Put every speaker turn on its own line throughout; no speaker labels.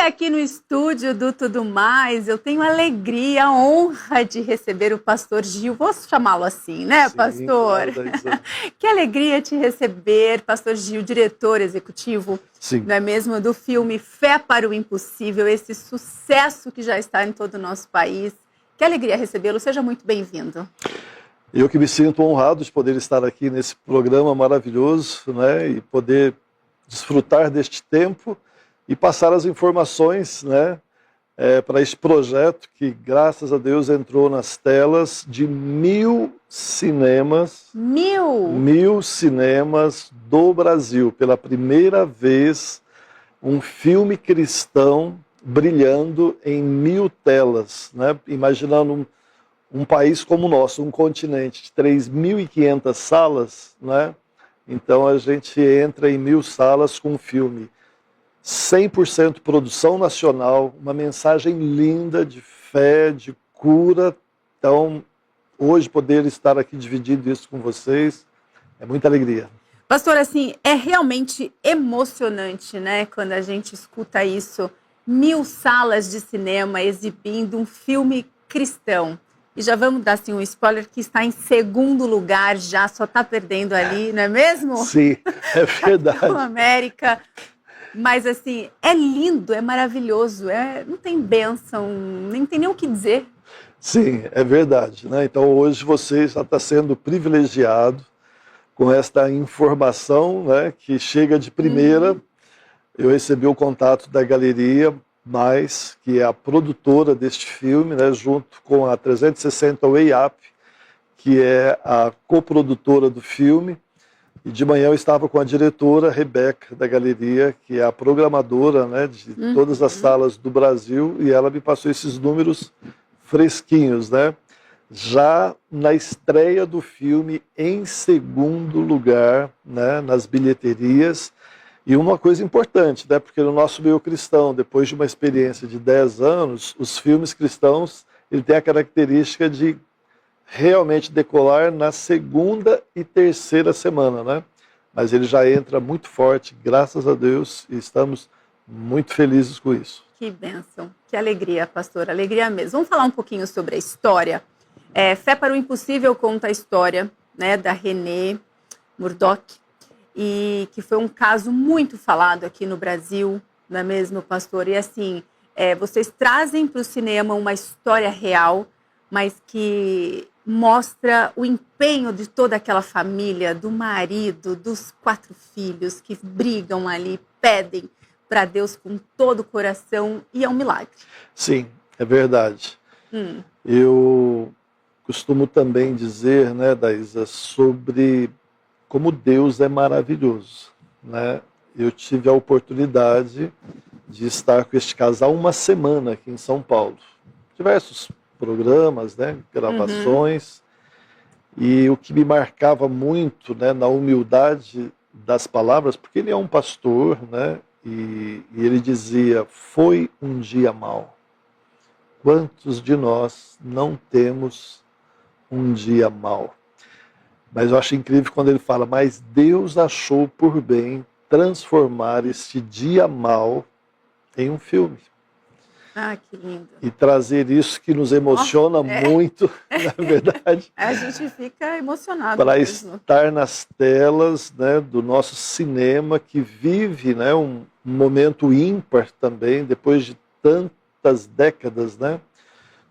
aqui no estúdio do Tudo Mais, eu tenho a alegria, a honra de receber o pastor Gil. Vou chamá-lo assim, né,
Sim,
pastor?
claro,
Que alegria te receber, pastor Gil, diretor executivo,
sim.
não é mesmo, do filme Fé para o Impossível, esse sucesso que já está em todo o nosso país. Que alegria recebê-lo, seja muito bem-vindo.
Eu que me sinto honrado de poder estar aqui nesse programa maravilhoso, né, e poder desfrutar deste tempo e passar as informações, né, para este projeto que, graças a Deus, entrou nas telas de 1000 cinemas. 1000 cinemas do Brasil. Pela primeira vez, um filme cristão brilhando em 1000 telas, né? Imaginando um país como o nosso, um continente de 3.500 salas, né? Então a gente entra em 1000 salas com um filme 100% produção nacional, uma mensagem linda de fé, de cura. Então, hoje poder estar aqui dividindo isso com vocês é muita alegria.
Pastor, assim, é realmente emocionante, né, quando a gente escuta isso. 1000 salas de cinema exibindo um filme cristão. E já vamos dar assim, um spoiler que está em segundo lugar já, só está perdendo ali, não é mesmo?
Sim, é verdade.
Capitão América. Mas assim, é lindo, é maravilhoso, não tem bênção, nem tem nem o que dizer.
Sim, é verdade, né? Então hoje você já está sendo privilegiado com esta informação, né, que chega de primeira. Eu recebi o contato da Galeria Mais, que é a produtora deste filme, né, junto com a 360 Way Up, que é a coprodutora do filme. E de manhã eu estava com a diretora Rebeca da Galeria, que é a programadora, né, de todas as salas do Brasil, e ela me passou esses números fresquinhos, né? Já na estreia do filme, em segundo lugar, né, nas bilheterias. E uma coisa importante, né, porque no nosso meio cristão, depois de uma experiência de 10 anos, os filmes cristãos ele tem a característica de realmente decolar na segunda e terceira semana, né? Mas ele já entra muito forte, graças a Deus, e estamos muito felizes com isso.
Que bênção, que alegria, pastor, alegria mesmo. Vamos falar um pouquinho sobre a história. Fé para o Impossível conta a história, né, da Renée Murdock, e que foi um caso muito falado aqui no Brasil, não é mesmo, pastor? E assim, vocês trazem para o cinema uma história real, mas que mostra o empenho de toda aquela família, do marido, dos 4 filhos que brigam ali, pedem para Deus com todo o coração, e é um milagre.
Sim, é verdade. Eu costumo também dizer, né, Daísa, sobre como Deus é maravilhoso, né? Eu tive a oportunidade de estar com este casal uma semana aqui em São Paulo. Diversos programas, né, gravações, e o que me marcava muito, né, na humildade das palavras, porque ele é um pastor, né, e ele dizia, foi um dia mau. Quantos de nós não temos um dia mau? Mas eu acho incrível quando ele fala, mas Deus achou por bem transformar este dia mau em um filme.
Ah, que lindo.
E trazer isso que nos emociona muito, na verdade.
A gente fica emocionado
para
mesmo.
Estar nas telas, né, do nosso cinema, que vive, né, um momento ímpar também, depois de tantas décadas, né,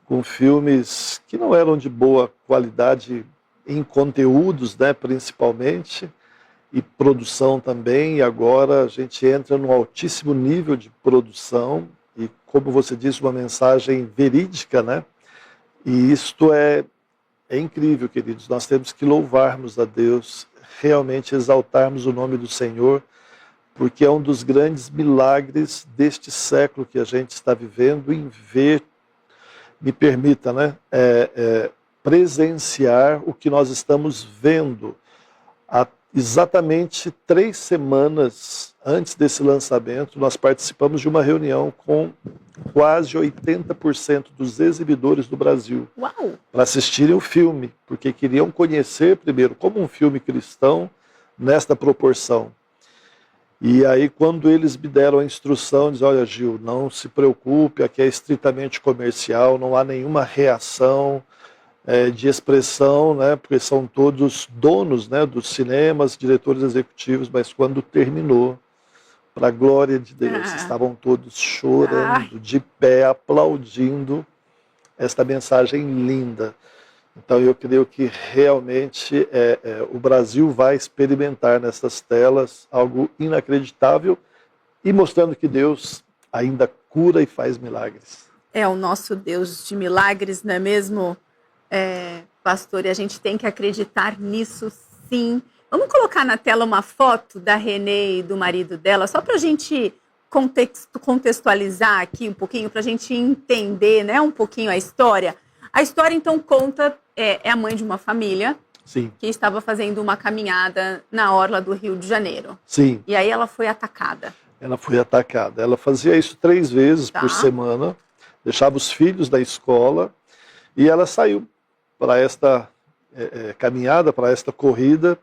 com filmes que não eram de boa qualidade em conteúdos, né, principalmente, e produção também, e agora a gente entra num altíssimo nível de produção, e como você disse, uma mensagem verídica, né? E isto é incrível, queridos. Nós temos que louvarmos a Deus, realmente exaltarmos o nome do Senhor, porque é um dos grandes milagres deste século que a gente está vivendo, em ver, me permita, né? Presenciar o que nós estamos vendo. Há exatamente 3 semanas antes desse lançamento, nós participamos de uma reunião com quase 80% dos exibidores do Brasil para assistirem o filme, porque queriam conhecer primeiro como um filme cristão nesta proporção. E aí, quando eles me deram a instrução, diz: olha, Gil, não se preocupe, aqui é estritamente comercial, não há nenhuma reação de expressão, né, porque são todos donos, né, dos cinemas, diretores executivos, mas quando terminou, para a glória de Deus, estavam todos chorando, de pé, aplaudindo esta mensagem linda. Então eu creio que realmente o Brasil vai experimentar nessas telas algo inacreditável e mostrando que Deus ainda cura e faz milagres.
É o nosso Deus de milagres, não é mesmo, pastor? E a gente tem que acreditar nisso, sim. Vamos colocar na tela uma foto da Renê e do marido dela, só para a gente contextualizar aqui um pouquinho, para a gente entender, né, um pouquinho a história. A história, então, conta, é a mãe de uma família,
Sim.
Que estava fazendo uma caminhada na orla do Rio de Janeiro.
Sim.
E aí ela foi atacada.
Ela foi atacada. Ela fazia isso 3 vezes por semana, deixava os filhos da escola e ela saiu para esta caminhada, para esta corrida.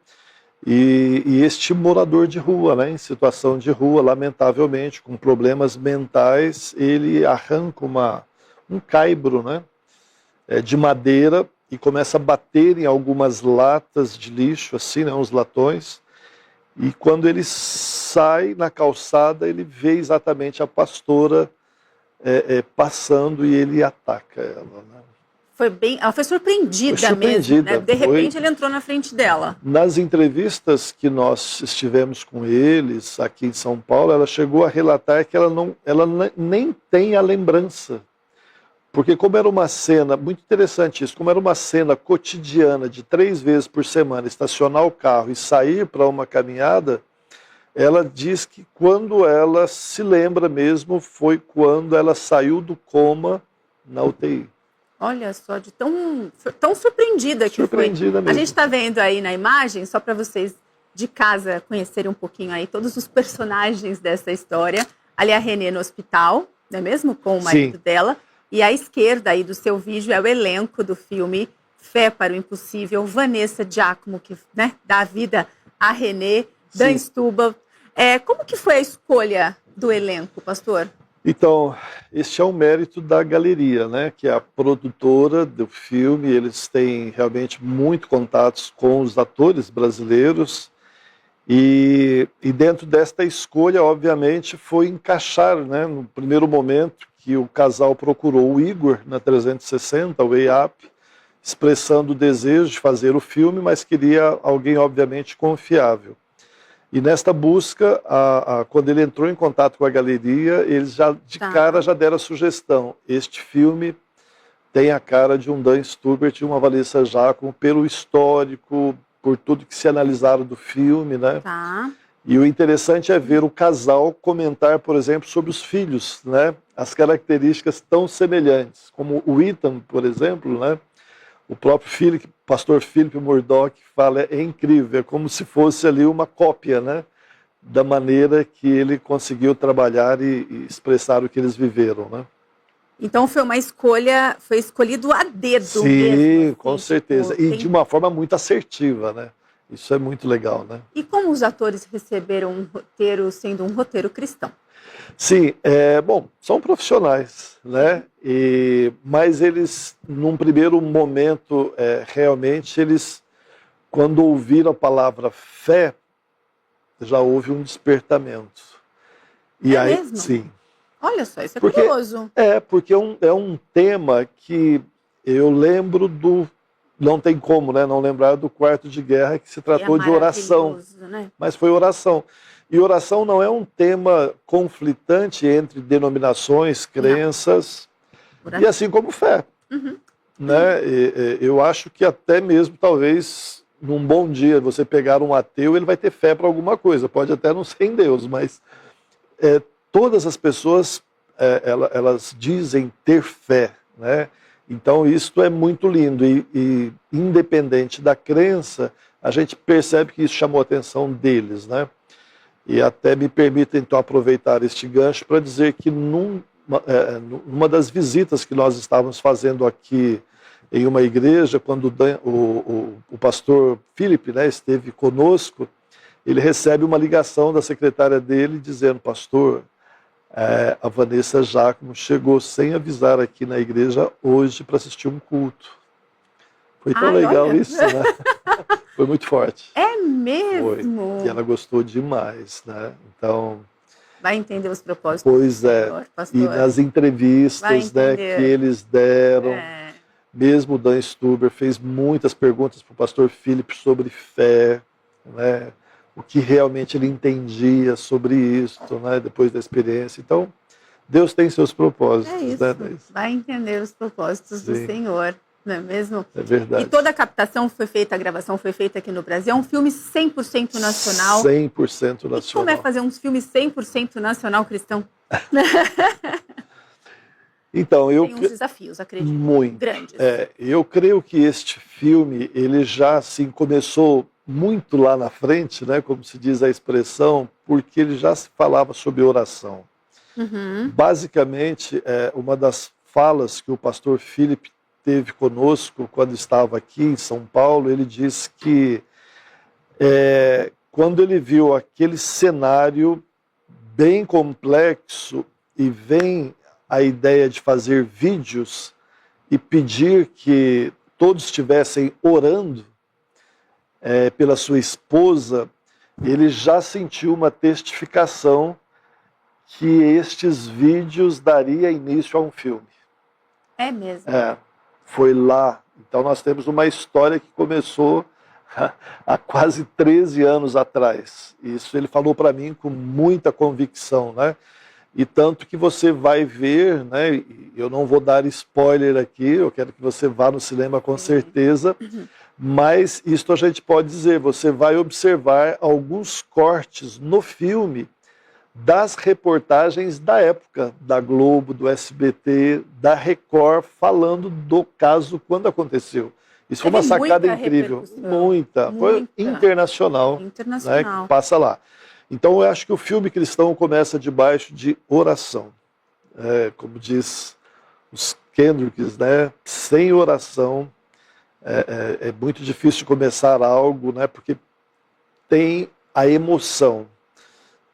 E este morador de rua, né, em situação de rua, lamentavelmente, com problemas mentais, ele arranca um caibro, né, de madeira e começa a bater em algumas latas de lixo, assim, né, uns latões. E quando ele sai na calçada, ele vê exatamente a pastora passando e ele ataca ela, né?
Ela foi surpreendida mesmo, né? De repente ele entrou na frente dela.
Nas entrevistas que nós estivemos com eles aqui em São Paulo, ela chegou a relatar que ela nem tem a lembrança. Porque como era uma cena, muito interessante isso, como era uma cena cotidiana de 3 vezes por semana, estacionar o carro e sair para uma caminhada, ela diz que quando ela se lembra mesmo foi quando ela saiu do coma na UTI.
Olha só, de tão surpreendida que foi.
Mesmo.
A gente está vendo aí na imagem, só para vocês de casa conhecerem um pouquinho aí todos os personagens dessa história. Ali a Renê no hospital, não é mesmo? Com o marido dela. E à esquerda aí do seu vídeo é o elenco do filme Fé para o Impossível. Vanessa Giacomo, que, né, dá vida a Renê, Dan Stubbe. Como que foi a escolha do elenco, pastor?
Então, este é um mérito da galeria, né, que é a produtora do filme. Eles têm realmente muito contatos com os atores brasileiros e dentro desta escolha, obviamente, foi encaixar, né, no primeiro momento que o casal procurou o Igor na 360, o EIAP, expressando o desejo de fazer o filme, mas queria alguém, obviamente, confiável. E nesta busca, quando ele entrou em contato com a galeria, eles já de cara já deram a sugestão. Este filme tem a cara de um Dan Stubbe e uma Vanessa Giacomo pelo histórico, por tudo que se analisaram do filme, né? E o interessante é ver o casal comentar, por exemplo, sobre os filhos, né? As características tão semelhantes, como o Ethan, por exemplo, né? O próprio pastor Philip Murdoch fala, é incrível, é como se fosse ali uma cópia, né, da maneira que ele conseguiu trabalhar e expressar o que eles viveram, né?
Então foi escolhido a dedo.
Sim,
mesmo, assim,
com certeza, e de uma forma muito assertiva, né? Isso é muito legal, né?
E como os atores receberam um roteiro sendo um roteiro cristão?
Sim, bom, são profissionais, né? Mas eles, num primeiro momento, realmente, quando ouviram a palavra fé, já houve um despertamento. E aí,
mesmo?
Sim.
Olha só, isso é curioso.
Porque é um tema que eu lembro não tem como, né, não lembrar do Quarto de Guerra, que se tratou de oração.
Né?
Mas foi oração. E oração não é um tema conflitante entre denominações, crenças, e assim como fé. Né? Eu acho que até mesmo, talvez, num bom dia, você pegar um ateu, ele vai ter fé para alguma coisa. Pode até não ser em Deus, mas todas as pessoas, elas dizem ter fé, né? Então, isso é muito lindo. E independente da crença, a gente percebe que isso chamou a atenção deles, né? E até me permita, então, aproveitar este gancho para dizer que numa das visitas que nós estávamos fazendo aqui em uma igreja, quando o pastor Philip, né, esteve conosco, ele recebe uma ligação da secretária dele dizendo: pastor, a Vanessa Giacomo chegou sem avisar aqui na igreja hoje para assistir um culto. Foi tão legal
olha.
isso, né? Foi muito forte.
É mesmo?
Foi. E ela gostou demais, né? Então,
vai entender os propósitos
pois
do Senhor, pastor.
E nas entrevistas, né, que eles deram, mesmo o Dan Stuber fez muitas perguntas para o pastor Philip sobre fé, né? O que realmente ele entendia sobre isso, né, depois da experiência. Então, Deus tem seus propósitos.
É isso, né? Vai entender os propósitos do Senhor, não é mesmo?
É verdade.
E toda a captação foi feita, a gravação foi feita aqui no Brasil. É um filme 100% nacional.
100% nacional.
E como é fazer um filme 100% nacional cristão?
Então,
tem uns desafios, acredito,
muito
grandes.
Eu creio que este filme, ele já assim, começou muito lá na frente, né, como se diz a expressão, porque ele já se falava sobre oração.
Uhum.
Basicamente, uma das falas que o pastor Philip teve conosco quando estava aqui em São Paulo, ele disse que quando ele viu aquele cenário bem complexo e vem a ideia de fazer vídeos e pedir que todos estivessem orando pela sua esposa, ele já sentiu uma testificação que estes vídeos daria início a um filme.
É mesmo?
Foi lá. Então nós temos uma história que começou há quase 13 anos atrás. Isso ele falou para mim com muita convicção, né? E tanto que você vai ver, né? Eu não vou dar spoiler aqui, eu quero que você vá no cinema com certeza, mas isto a gente pode dizer, você vai observar alguns cortes no filme das reportagens da época, da Globo, do SBT, da Record, falando do caso quando aconteceu. Isso foi uma sacada incrível. Muita. Foi internacional. Né, que passa lá. Então eu acho que o filme cristão começa debaixo de oração. Como diz os Kendricks, né? Sem oração é muito difícil começar algo, né? Porque tem a emoção,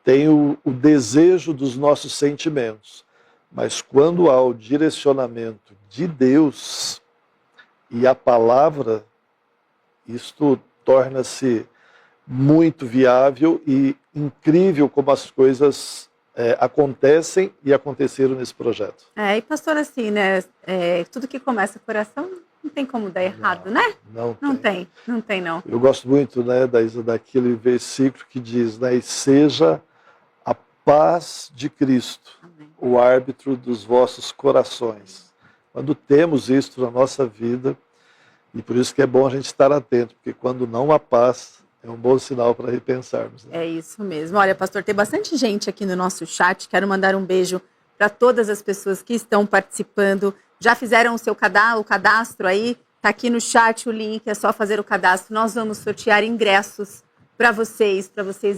tem o desejo dos nossos sentimentos. Mas quando há o direcionamento de Deus e a palavra, isto torna-se muito viável e incrível como as coisas acontecem e aconteceram nesse projeto.
E pastor, assim, né? Tudo que começa com oração não tem como dar errado, né? Não tem.
Eu gosto muito, né, daquele versículo que diz, né, e seja a paz de Cristo, amém, o árbitro dos vossos corações. Quando temos isso na nossa vida, e por isso que é bom a gente estar atento, porque quando não há paz, é um bom sinal para repensarmos. Né?
É isso mesmo. Olha, pastor, tem bastante gente aqui no nosso chat. Quero mandar um beijo para todas as pessoas que estão participando. Já fizeram o cadastro aí? Está aqui no chat o link, é só fazer o cadastro. Nós vamos sortear ingressos para vocês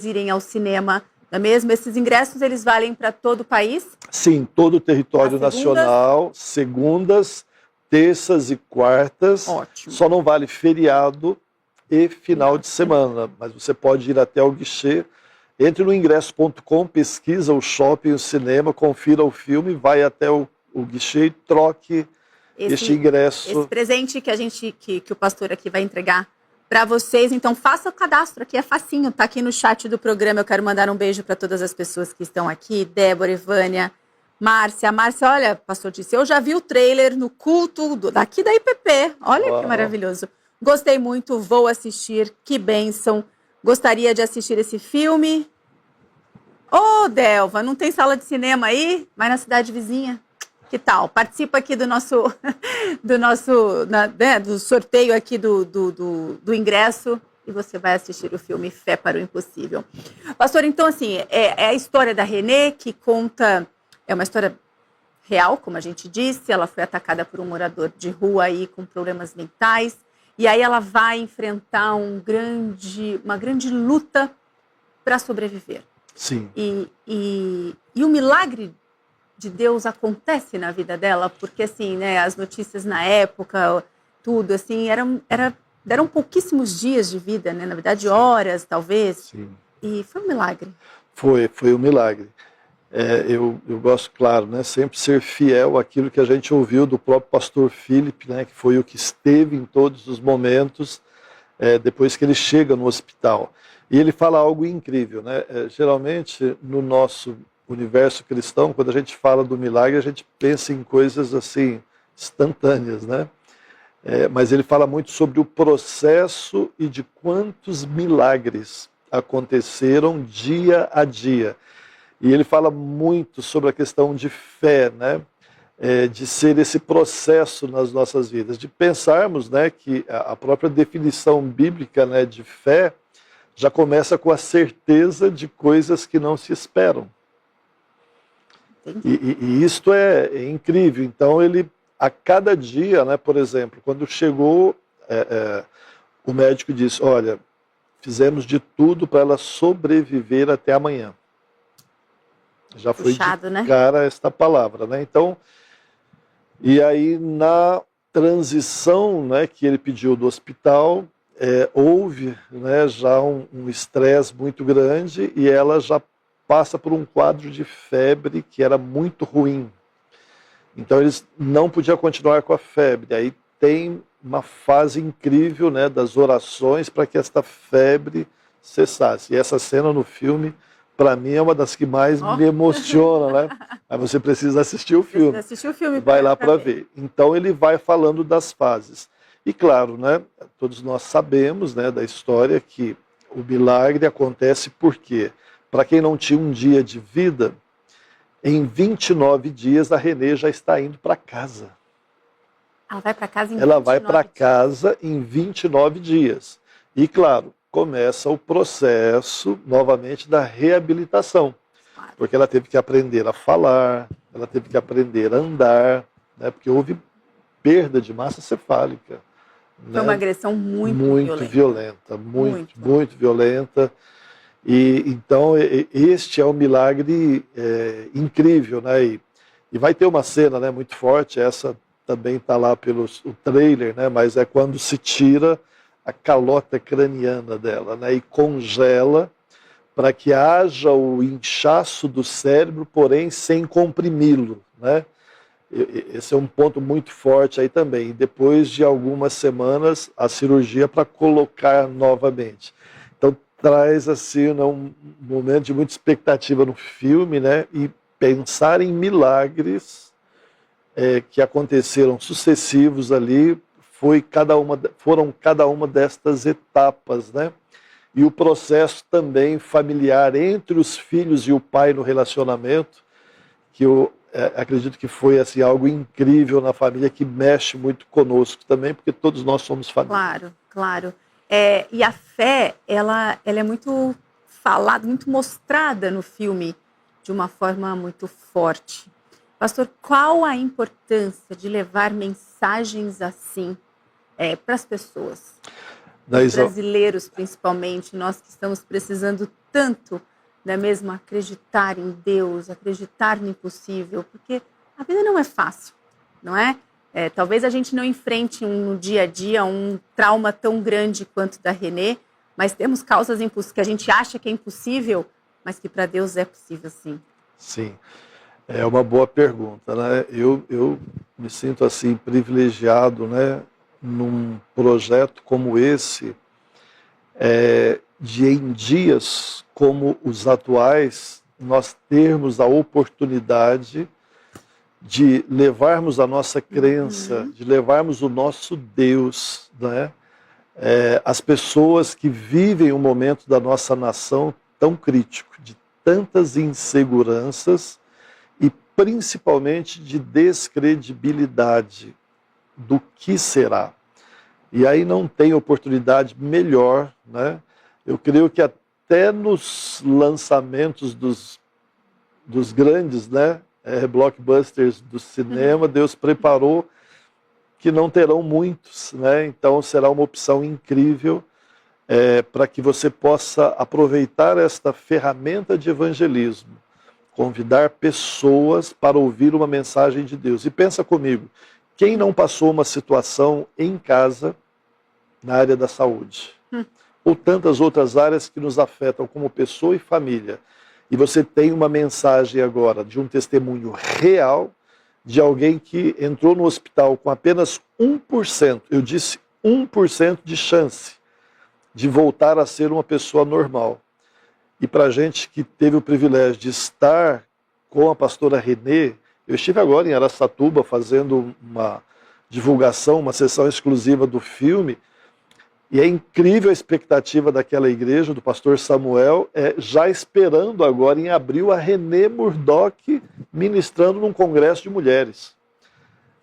irem ao cinema. Não é mesmo? Esses ingressos, eles valem para todo o país?
Sim, todo o território nacional, segundas, terças e quartas.
Ótimo.
Só não vale feriado e final de semana, mas você pode ir até o guichê. Entre no ingresso.com, pesquisa o shopping, o cinema, confira o filme, vai até o guichê e troque este ingresso.
Esse presente que o pastor aqui vai entregar para vocês. Então faça o cadastro aqui, é facinho, está aqui no chat do programa. Eu quero mandar um beijo para todas as pessoas que estão aqui, Débora, Evânia, Márcia, olha, pastor disse, eu já vi o trailer no culto daqui da IPP, olha que maravilhoso. Gostei muito, vou assistir, que bênção. Gostaria de assistir esse filme. Delva, não tem sala de cinema aí? Vai na cidade vizinha. Que tal? Participa aqui do sorteio aqui do ingresso e você vai assistir o filme Fé para o Impossível. Pastor, então assim, é a história da Renê que conta, é uma história real, como a gente disse, ela foi atacada por um morador de rua aí com problemas mentais. E aí ela vai enfrentar uma grande luta para sobreviver.
Sim.
E o milagre de Deus acontece na vida dela, porque assim, né, as notícias na época, tudo assim, era deram pouquíssimos dias de vida, né? Na verdade, horas, talvez.
Sim.
E foi um milagre.
Foi um milagre. Eu gosto, claro, né, sempre ser fiel àquilo que a gente ouviu do próprio pastor Philip, né, que foi o que esteve em todos os momentos depois que ele chega no hospital. E ele fala algo incrível, né? Geralmente, no nosso universo cristão, quando a gente fala do milagre, a gente pensa em coisas assim, instantâneas, né? Mas ele fala muito sobre o processo e de quantos milagres aconteceram dia a dia. E ele fala muito sobre a questão de fé, né? De ser esse processo nas nossas vidas, de pensarmos, né, que a própria definição bíblica, né, de fé já começa com a certeza de coisas que não se esperam. E isto é incrível. Então ele, a cada dia, né, por exemplo, quando chegou, o médico disse, olha, fizemos de tudo para ela sobreviver até amanhã. Já foi
puxado,
de
né?
cara esta palavra, né? Então, e aí na transição, né, que ele pediu do hospital, houve, né, já um estresse muito grande e ela já passa por um quadro de febre que era muito ruim. Então eles não podiam continuar com a febre. Aí tem uma fase incrível, né, das orações para que esta febre cessasse. E essa cena no filme, para mim, é uma das que mais me emociona, né? Mas você precisa assistir o filme.
Assistir o filme.
Vai lá para ver. Então ele vai falando das fases. E claro, né, todos nós sabemos, né, da história que o milagre acontece porque, para quem não tinha um dia de vida, em 29 dias a Renê já está indo para casa.
Ela vai para casa em 29
Ela vai para casa em 29 dias. E claro, começa o processo novamente da reabilitação.
Claro.
Porque ela teve que aprender a falar, ela teve que aprender a andar, né, porque houve perda de massa cefálica.
Foi uma agressão muito
violenta. Muito violenta. E então este é um milagre incrível, né? E vai ter uma cena, né, muito forte. Essa também está lá pelo o trailer, né? Mas é quando se tira a calota craniana dela, né? E congela para que haja o inchaço do cérebro, porém sem comprimi-lo, né? Esse é um ponto muito forte aí também. E depois de algumas semanas, a cirurgia para colocar novamente. Então traz assim um momento de muita expectativa no filme, né? E pensar em milagres que aconteceram sucessivos ali, foram cada uma destas etapas, né? E o processo também familiar entre os filhos e o pai no relacionamento, que eu acredito que foi assim, algo incrível na família, que mexe muito conosco também, porque todos nós somos família.
Claro, claro. E a fé, ela é muito falada, muito mostrada no filme, de uma forma muito forte. Pastor, qual a importância de levar mensagens assim para as pessoas? Os brasileiros, principalmente, nós que estamos precisando tanto, não é mesmo, acreditar em Deus, acreditar no impossível, porque a vida não é fácil, não é? Talvez a gente não enfrente no dia a dia um trauma tão grande quanto da Renê, mas temos causas que a gente acha que é impossível, mas que para Deus é possível, sim.
Sim, é uma boa pergunta, né? Eu me sinto assim privilegiado, né, num projeto como esse, de em dias como os atuais, nós termos a oportunidade de levarmos a nossa crença, de levarmos o nosso Deus, né? As pessoas que vivem um momento da nossa nação tão crítico, de tantas inseguranças e principalmente de descredibilidade do que será. E aí não tem oportunidade melhor, né? Eu creio que até nos lançamentos dos grandes, né, blockbusters do cinema, Deus preparou que não terão muitos, né? Então será uma opção incrível para que você possa aproveitar esta ferramenta de evangelismo, convidar pessoas para ouvir uma mensagem de Deus. E pensa comigo, quem não passou uma situação em casa na área da saúde. Ou tantas outras áreas que nos afetam como pessoa e família. E você tem uma mensagem agora de um testemunho real de alguém que entrou no hospital com apenas 1%, eu disse 1% de chance de voltar a ser uma pessoa normal. E para a gente que teve o privilégio de estar com a pastora Renê, eu estive agora em Araçatuba fazendo uma divulgação, uma sessão exclusiva do filme, e é incrível a expectativa daquela igreja, do pastor Samuel, já esperando agora em abril a Renê Murdock ministrando num congresso de mulheres.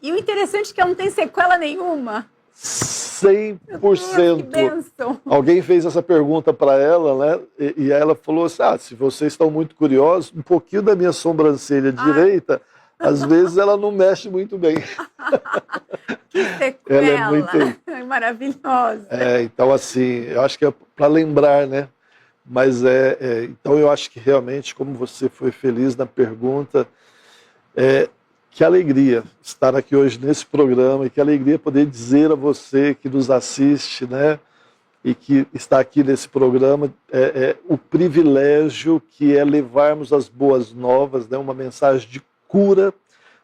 E o interessante é que ela não tem sequela nenhuma.
100%.
Que bênção.
Alguém fez essa pergunta para ela, né? E ela falou assim, se vocês estão muito curiosos, um pouquinho da minha sobrancelha direita, às vezes ela não mexe muito bem.
Que sequela.
Ela é muito
maravilhosa.
Então, assim, eu acho que é para lembrar, né? Mas então eu acho que realmente, como você foi feliz na pergunta, que alegria estar aqui hoje nesse programa, e que alegria poder dizer a você que nos assiste, né? E que está aqui nesse programa, o privilégio que é levarmos as boas novas, né? Uma mensagem de cura,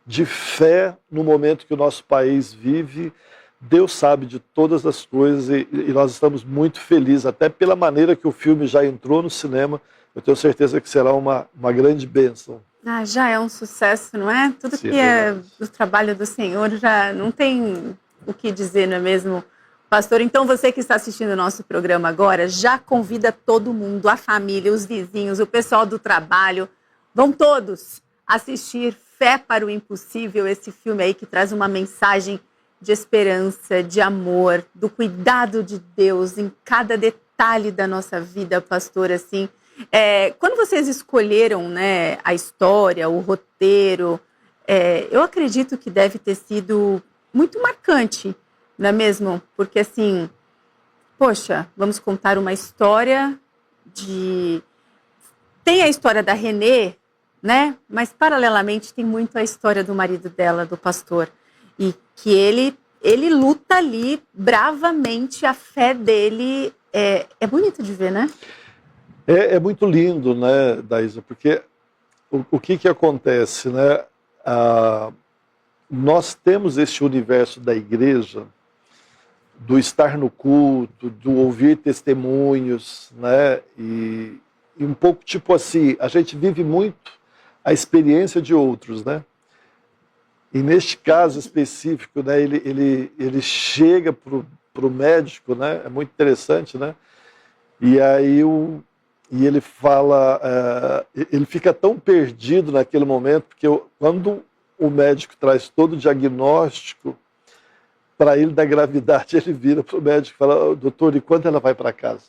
de fé no momento que o nosso país vive. Deus sabe de todas as coisas e nós estamos muito felizes, até pela maneira que o filme já entrou no cinema. Eu tenho certeza que será uma grande bênção.
Já é um sucesso, não é? Tudo que é do trabalho do Senhor já não tem o que dizer, não é mesmo, pastor? Então você que está assistindo o nosso programa agora, já convida todo mundo, a família, os vizinhos, o pessoal do trabalho, vão todos assistir Fé para o Impossível, esse filme aí que traz uma mensagem de esperança, de amor, do cuidado de Deus em cada detalhe da nossa vida, pastor, assim. Quando vocês escolheram, né, a história, o roteiro, eu acredito que deve ter sido muito marcante, não é mesmo? Porque, assim, poxa, vamos contar uma história Tem a história da Renê, né? Mas, paralelamente, tem muito a história do marido dela, do pastor. E que ele luta ali bravamente, a fé dele é bonito de ver, né?
É muito lindo, né, Daísa, porque o que acontece, né? Nós temos esse universo da igreja, do estar no culto, do ouvir testemunhos, né? E um pouco tipo assim, a gente vive muito a experiência de outros, né? E neste caso específico, né, ele chega pro médico, né? É muito interessante, né? E aí E ele fala, ele fica tão perdido naquele momento, porque quando o médico traz todo o diagnóstico para ele da gravidade, ele vira para o médico e fala, doutor, e quando ela vai para casa?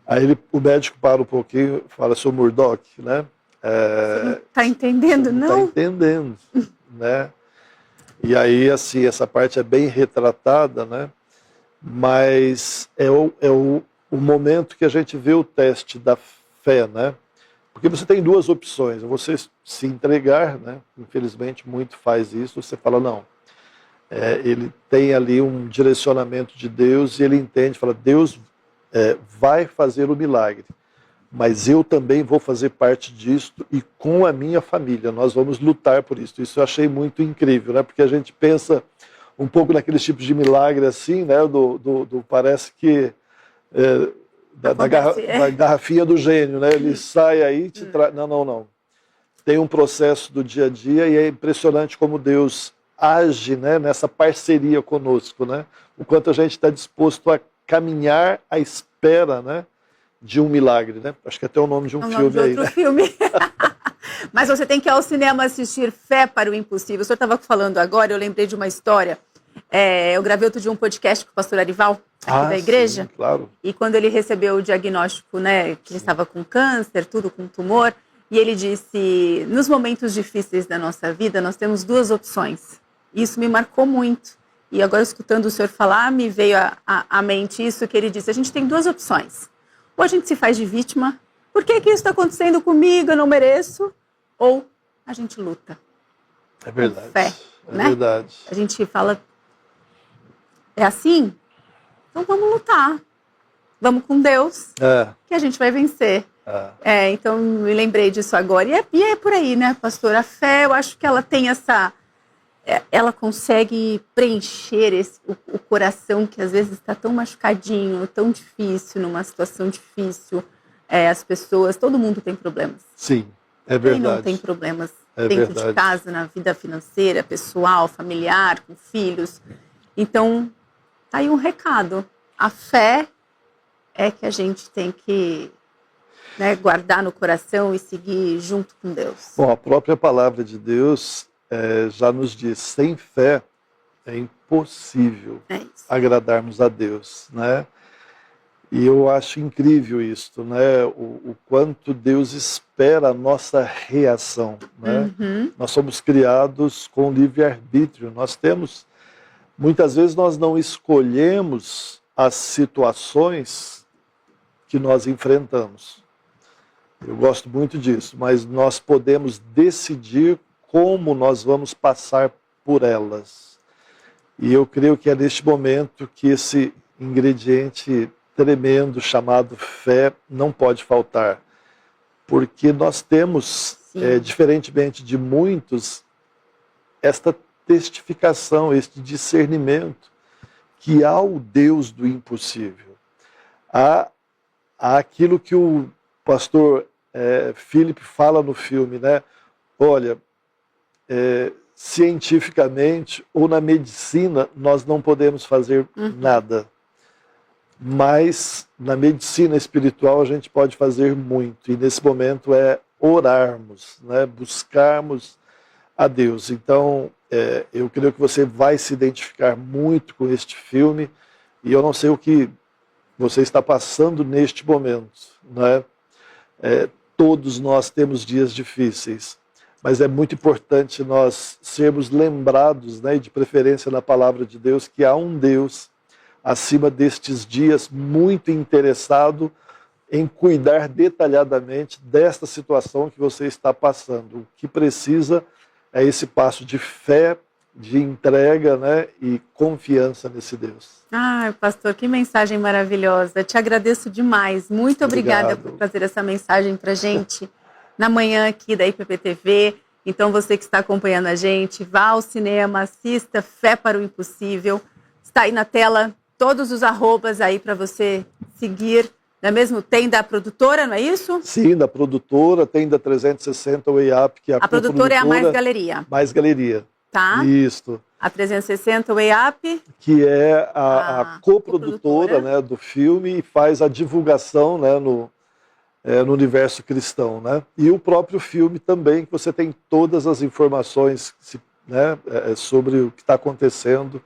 Aí o médico para um pouquinho e fala, seu Murdock, né?
Você não está entendendo, não?
Não está entendendo, né? E aí, assim, essa parte é bem retratada, né? Mas o momento que a gente vê o teste da fé, né? Porque você tem duas opções, você se entregar, né? Infelizmente muito faz isso, você fala não, ele tem ali um direcionamento de Deus e ele entende, fala, Deus vai fazer o milagre, mas eu também vou fazer parte disso e com a minha família, nós vamos lutar por isso. Isso eu achei muito incrível, né? Porque a gente pensa um pouco naqueles tipos de milagre assim, né? Parece que da garrafinha do gênio, né? Ele sai aí e te traz. Não. Tem um processo do dia a dia e é impressionante como Deus age, né, nessa parceria conosco, né? O quanto a gente está disposto a caminhar à espera, né, de um milagre, né? Acho que até o nome de um filme aí.
Outro filme. Mas você tem que ir ao cinema assistir Fé para o Impossível. O senhor estava falando agora, eu lembrei de uma história. Eu gravei outro dia um podcast com o pastor Arival, aqui da igreja.
Sim, claro.
E quando ele recebeu o diagnóstico, né, que ele estava com câncer, tudo com tumor, e ele disse, nos momentos difíceis da nossa vida, nós temos duas opções. Isso me marcou muito. E agora, escutando o senhor falar, me veio à mente isso que ele disse. A gente tem duas opções. Ou a gente se faz de vítima. Por que isso está acontecendo comigo? Eu não mereço. Ou a gente luta.
É verdade.
Com fé, né?
Verdade.
A gente fala, é assim? Então vamos lutar. Vamos com Deus, que a gente vai vencer. Então me lembrei disso agora. E é por aí, né, pastor? A fé, eu acho que ela tem essa... Ela consegue preencher o coração que às vezes está tão machucadinho, tão difícil, numa situação difícil. As pessoas, todo mundo tem problemas.
Sim, é verdade.
Quem não tem problemas dentro de casa, na vida financeira, pessoal, familiar, com filhos. Então, tá aí um recado. A fé é que a gente tem que, né, guardar no coração e seguir junto com Deus.
Bom, a própria palavra de Deus já nos diz, sem fé é impossível agradarmos a Deus, né? E eu acho incrível isso, né? O quanto Deus espera a nossa reação, né? Nós somos criados com livre-arbítrio, muitas vezes nós não escolhemos as situações que nós enfrentamos. Eu gosto muito disso, mas nós podemos decidir como nós vamos passar por elas. E eu creio que é neste momento que esse ingrediente tremendo chamado fé não pode faltar. Porque nós temos, diferentemente de muitos, esta testificação, este discernimento que há o Deus do impossível. Há aquilo que o pastor Philip fala no filme, né? Olha, cientificamente ou na medicina nós não podemos fazer nada, mas na medicina espiritual a gente pode fazer muito, e nesse momento é orarmos, né? Buscarmos a Deus. Então eu creio que você vai se identificar muito com este filme, e eu não sei o que você está passando neste momento, né? Todos nós temos dias difíceis, mas é muito importante nós sermos lembrados, né, de preferência na palavra de Deus, que há um Deus acima destes dias muito interessado em cuidar detalhadamente desta situação que você está passando. O que precisa é esse passo de fé, de entrega, né, e confiança nesse Deus.
Pastor, que mensagem maravilhosa. Te agradeço demais. Muito obrigada por trazer essa mensagem para a gente na manhã aqui da IPPTV. Então, você que está acompanhando a gente, vá ao cinema, assista Fé para o Impossível. Está aí na tela todos os arrobas aí para você seguir. Não é mesmo? Tem da produtora, não é isso?
Sim, da produtora, tem da 360 Way Up, que é a
produtora é a Mais Galeria.
Mais Galeria.
Tá.
Isso.
A 360 Way Up.
Que é a coprodutora, né, do filme, e faz a divulgação, né, no universo cristão, né? E o próprio filme também, que você tem todas as informações, né, sobre o que está acontecendo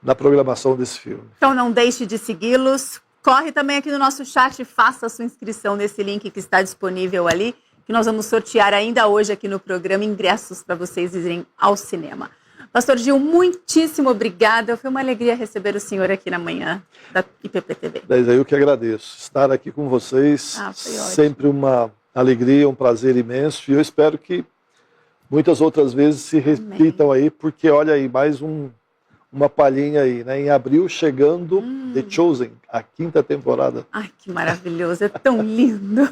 na programação desse filme.
Então não deixe de segui-los. Corre também aqui no nosso chat e faça a sua inscrição nesse link que está disponível ali, que nós vamos sortear ainda hoje aqui no programa ingressos para vocês irem ao cinema. Pastor Gil, muitíssimo obrigada. Foi uma alegria receber o senhor aqui na manhã da IPPTV.
Eu que agradeço. Estar aqui com vocês, sempre uma alegria, um prazer imenso. E eu espero que muitas outras vezes se repitam aí, porque olha aí, mais uma palhinha aí, né? Em abril, chegando The Chosen, a 5ª temporada.
Ai, que maravilhoso, é tão lindo.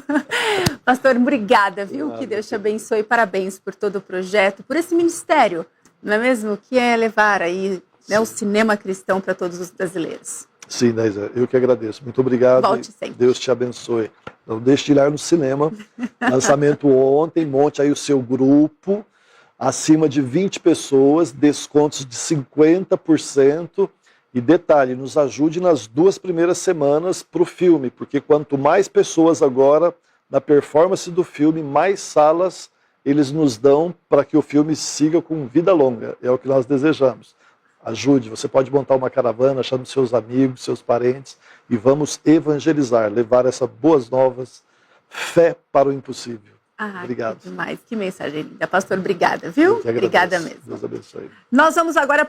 Pastor, obrigada, viu? Que Deus te abençoe. Parabéns por todo o projeto, por esse ministério, não é mesmo? Que é levar aí, né, o cinema cristão para todos os brasileiros.
Sim, Daísa, eu que agradeço. Muito obrigado.
Volte sempre.
Deus te abençoe. Então, deixe de ir no cinema. Lançamento ontem, monte aí o seu grupo. Acima de 20 pessoas, descontos de 50%. E detalhe, nos ajude nas 2 primeiras semanas para o filme, porque quanto mais pessoas agora na performance do filme, mais salas eles nos dão para que o filme siga com vida longa. É o que nós desejamos. Ajude, você pode montar uma caravana, chamando seus amigos, seus parentes, e vamos evangelizar, levar essas boas novas, fé para o impossível. Obrigado.
Que demais, que mensagem linda. Pastor, obrigada, viu? Obrigada mesmo.
Deus abençoe.
Nós vamos agora